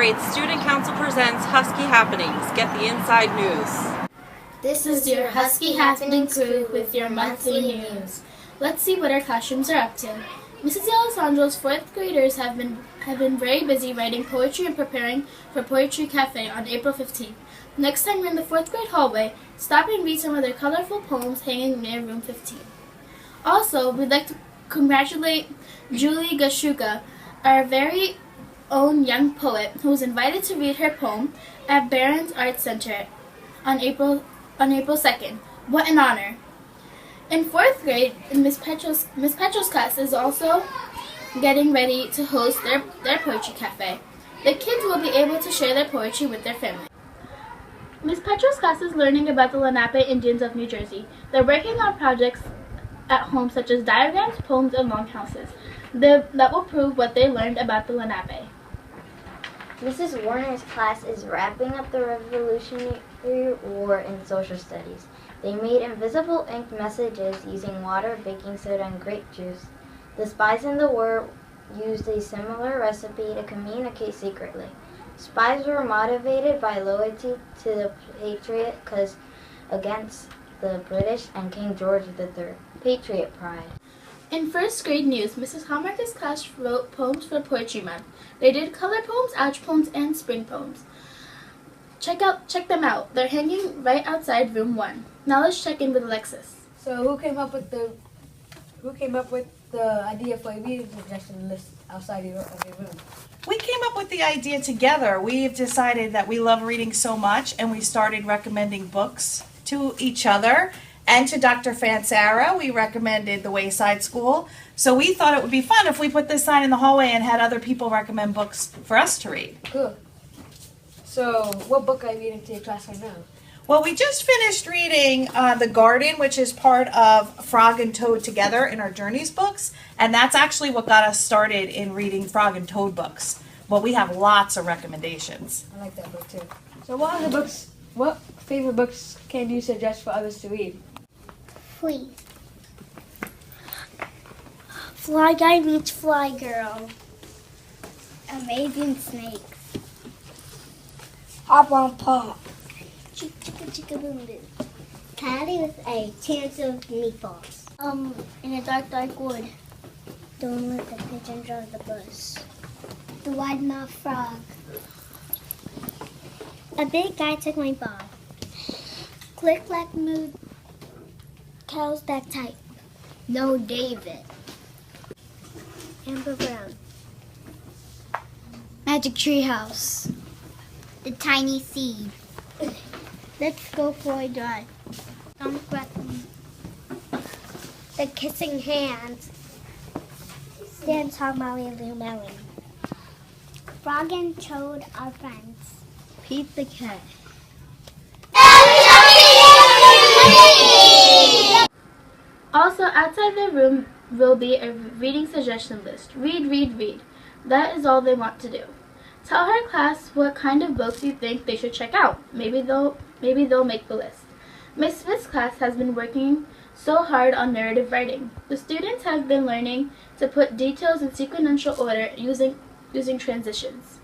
grade Student Council presents Husky Happenings. Get the inside news. This is your Husky Happening crew with your monthly news. Let's see what our classrooms are up to. Mrs. Alessandro's fourth graders have been very busy writing poetry and preparing for Poetry Cafe on April 15th. Next time you're in the fourth grade hallway, stop and read some of their colorful poems hanging near room 15. Also, we'd like to congratulate Julie Gashuka, our very own young poet, who was invited to read her poem at Barron's Arts Center on April 2nd. What an honor! In fourth grade, Miss Petrel's class is also getting ready to host their poetry cafe. The kids will be able to share their poetry with their family. Miss Petrel's class is learning about the Lenape Indians of New Jersey. They're working on projects at home such as diagrams, poems, and longhouses that will prove what they learned about the Lenape. Mrs. Warner's class is wrapping up the Revolutionary War in social studies. They made invisible ink messages using water, baking soda, and grape juice. The spies in the war used a similar recipe to communicate secretly. Spies were motivated by loyalty to the Patriot cause against the British and King George III. Patriot pride. In first grade news, Mrs. Hallmark's class wrote poems for Poetry Month. They did color poems, ouch poems, and spring poems. Check them out. They're hanging right outside room 1. Now let's check in with Alexis. So who came up with the idea for a reading suggestion list outside of your room? We came up with the idea together. We've decided that we love reading so much, and we started recommending books to each other. And to Dr. Fansara, we recommended The Wayside School. So we thought it would be fun if we put this sign in the hallway and had other people recommend books for us to read. Cool. So what book are you reading to your class right now? Well, we just finished reading The Garden, which is part of Frog and Toad Together in our Journeys books. And that's actually what got us started in reading Frog and Toad books. But we have lots of recommendations. I like that book too. So what favorite books can you suggest for others to read? Please. Fly Guy Meets Fly Girl. Amazing Snakes. Hop on Pop. Chicka chicka chicka boom boom. Patty with a chance of meatballs. In a dark, dark wood. Don't let the pigeon drive the bus. The wide mouth frog. A big guy took my ball. Click clack moo. Cows that type. No David. Amber Brown. Magic Treehouse. The Tiny Seed. Let's go for a drive. The Kissing Hands. Stan, Tom, Molly, and Lou Melon. Frog and Toad are friends. Pete the Cat. Also, outside their room will be a reading suggestion list. Read, read, read. That is all they want to do. Tell her class what kind of books you think they should check out. Maybe they'll make the list. Miss Smith's class has been working so hard on narrative writing. The students have been learning to put details in sequential order using transitions.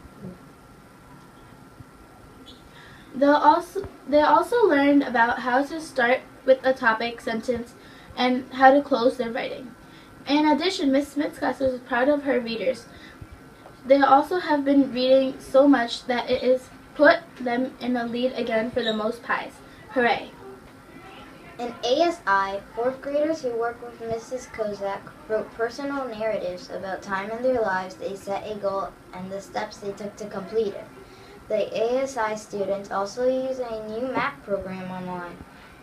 They also learned about how to start with a topic sentence and how to close their writing. In addition, Miss Smith's class is proud of her readers. They also have been reading so much that it has put them in the lead again for the most pies. Hooray! In ASI, fourth graders who work with Mrs. Kozak wrote personal narratives about time in their lives. They set a goal and the steps they took to complete it. The ASI students also use a new math program online.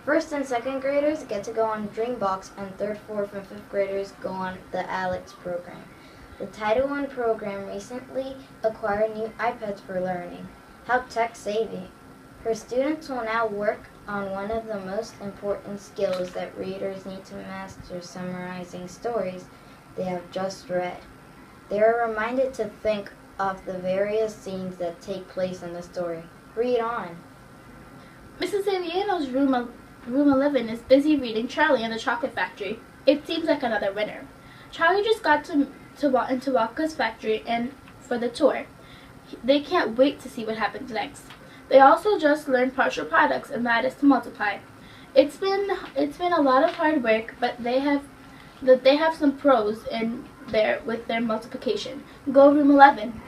First and second graders get to go on Dreambox, and third, fourth, and fifth graders go on the Alex program. The Title I program recently acquired new iPads for learning. Help tech savvy. Her students will now work on one of the most important skills that readers need to master: summarizing stories they have just read. They are reminded to think of the various scenes that take place in the story. Read on. Mrs. Aviano's room 11 is busy reading Charlie and the Chocolate Factory. It seems like another winner. Charlie just got into Waka's factory and for the tour. They can't wait to see what happens next. They also just learned partial products, and that is to multiply. It's been a lot of hard work, but they have some pros in there with their multiplication. Go room 11.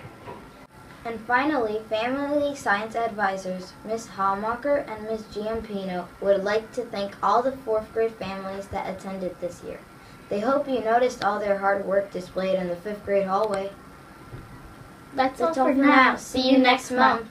And finally, Family Science Advisors, Miss Hallmacher and Miss Giampino, would like to thank all the 4th grade families that attended this year. They hope you noticed all their hard work displayed in the 5th grade hallway. That's all for now. See you next month.